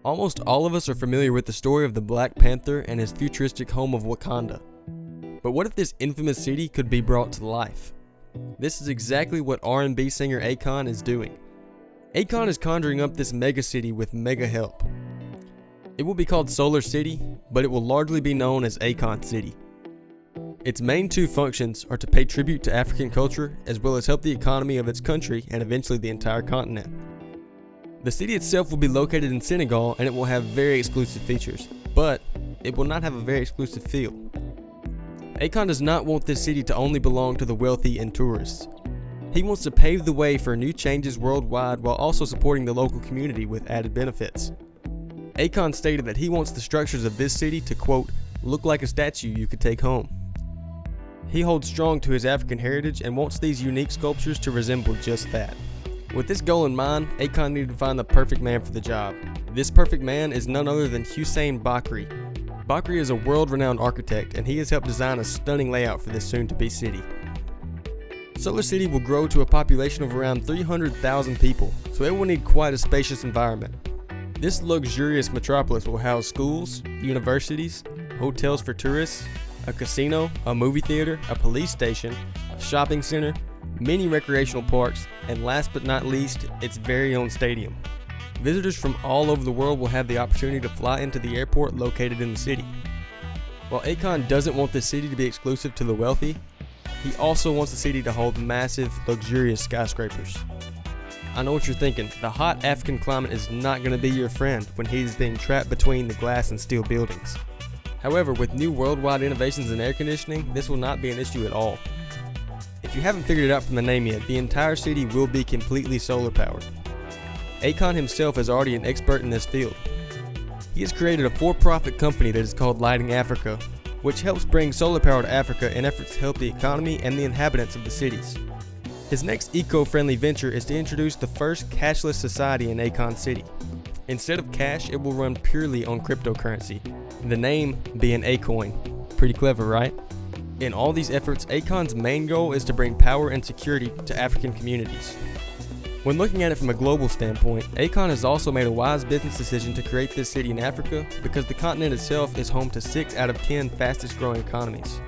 Almost all of us are familiar with the story of the Black Panther and his futuristic home of Wakanda. But what if this infamous city could be brought to life? This is exactly what R&B singer Akon is doing. Akon is conjuring up this mega city with mega help. It will be called Solar City, but it will largely be known as Akon City. Its main two functions are to pay tribute to African culture as well as help the economy of its country and eventually the entire continent. The city itself will be located in Senegal and it will have very exclusive features, but it will not have a very exclusive feel. Akon does not want this city to only belong to the wealthy and tourists. He wants to pave the way for new changes worldwide while also supporting the local community with added benefits. Akon stated that he wants the structures of this city to, quote, look like a statue you could take home. He holds strong to his African heritage and wants these unique sculptures to resemble just that. With this goal in mind, Akon needed to find the perfect man for the job. This perfect man is none other than Hussein Bakri. Bakri is a world-renowned architect, and he has helped design a stunning layout for this soon-to-be city. Solar City will grow to a population of around 300,000 people, so it will need quite a spacious environment. This luxurious metropolis will house schools, universities, hotels for tourists, a casino, a movie theater, a police station, a shopping center, many recreational parks, and last but not least, its very own stadium. Visitors from all over the world will have the opportunity to fly into the airport located in the city. While Akon doesn't want this city to be exclusive to the wealthy, he also wants the city to hold massive, luxurious skyscrapers. I know what you're thinking, the hot African climate is not going to be your friend when he's being trapped between the glass and steel buildings. However, with new worldwide innovations in air conditioning, this will not be an issue at all. If you haven't figured it out from the name yet, the entire city will be completely solar powered. Akon himself is already an expert in this field. He has created a for-profit company that is called Lighting Africa, which helps bring solar power to Africa in efforts to help the economy and the inhabitants of the cities. His next eco-friendly venture is to introduce the first cashless society in Akon City. Instead of cash, it will run purely on cryptocurrency, the name being Acoin. Pretty clever, right? In all these efforts, Akon's main goal is to bring power and security to African communities. When looking at it from a global standpoint, Akon has also made a wise business decision to create this city in Africa because the continent itself is home to 6 out of 10 fastest growing economies.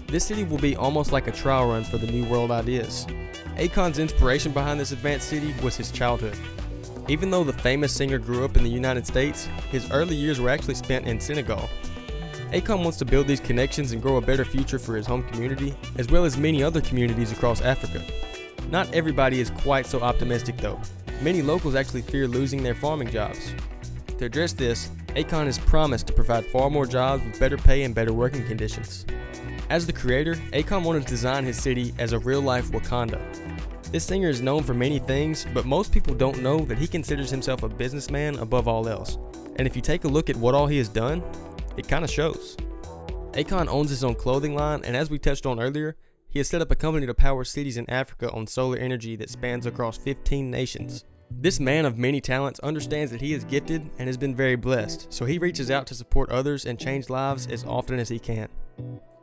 This city will be almost like a trial run for the new world ideas. Akon's inspiration behind this advanced city was his childhood. Even though the famous singer grew up in the United States, his early years were actually spent in Senegal. Akon wants to build these connections and grow a better future for his home community, as well as many other communities across Africa. Not everybody is quite so optimistic though. Many locals actually fear losing their farming jobs. To address this, Akon has promised to provide far more jobs with better pay and better working conditions. As the creator, Akon wanted to design his city as a real-life Wakanda. This singer is known for many things, but most people don't know that he considers himself a businessman above all else. And if you take a look at what all he has done, it kind of shows. Akon owns his own clothing line, and as we touched on earlier, he has set up a company to power cities in Africa on solar energy that spans across 15 nations. This man of many talents understands that he is gifted and has been very blessed, so he reaches out to support others and change lives as often as he can.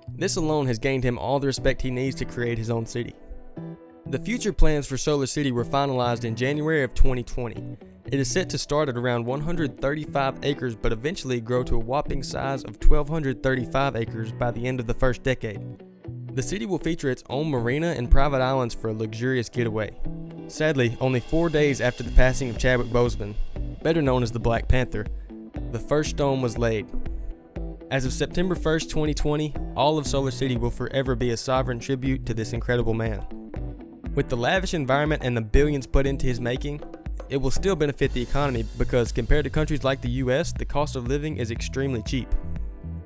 This alone has gained him all the respect he needs to create his own city. The future plans for Solar City were finalized in January of 2020. It is set to start at around 135 acres but eventually grow to a whopping size of 1,235 acres by the end of the first decade. The city will feature its own marina and private islands for a luxurious getaway. Sadly, only 4 days after the passing of Chadwick Boseman, better known as the Black Panther, the first stone was laid. As of September 1st, 2020, all of Solar City will forever be a sovereign tribute to this incredible man. With the lavish environment and the billions put into his making, it will still benefit the economy because compared to countries like the US, the cost of living is extremely cheap.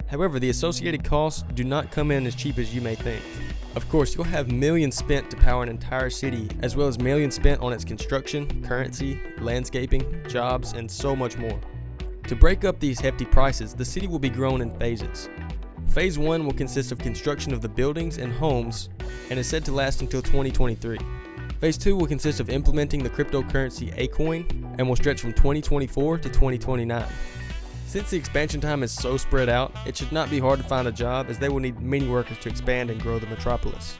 However, the associated costs do not come in as cheap as you may think. Of course, you'll have millions spent to power an entire city, as well as millions spent on its construction, currency, landscaping, jobs, and so much more. To break up these hefty prices, the city will be grown in phases. Phase 1 will consist of construction of the buildings and homes and is said to last until 2023. Phase 2 will consist of implementing the cryptocurrency Acoin and will stretch from 2024 to 2029. Since the expansion time is so spread out, it should not be hard to find a job as they will need many workers to expand and grow the metropolis.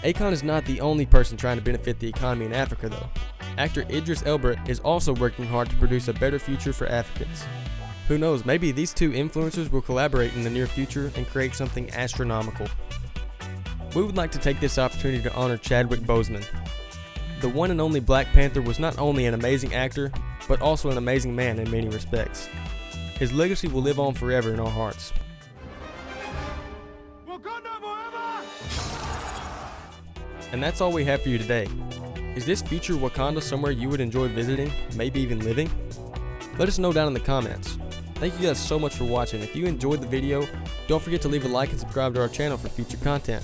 Akon is not the only person trying to benefit the economy in Africa though. actor Idris Elba is also working hard to produce a better future for Africans. Who knows, maybe these two influencers will collaborate in the near future and create something astronomical. We would like to take this opportunity to honor Chadwick Boseman. The one and only Black Panther was not only an amazing actor, but also an amazing man in many respects. His legacy will live on forever in our hearts. And that's all we have for you today. Is this future Wakanda somewhere you would enjoy visiting, maybe even living? Let us know down in the comments. Thank you guys so much for watching. If you enjoyed the video, don't forget to leave a like and subscribe to our channel for future content.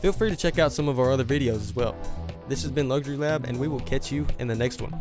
Feel free to check out some of our other videos as well. This has been Luxury Lab, and we will catch you in the next one.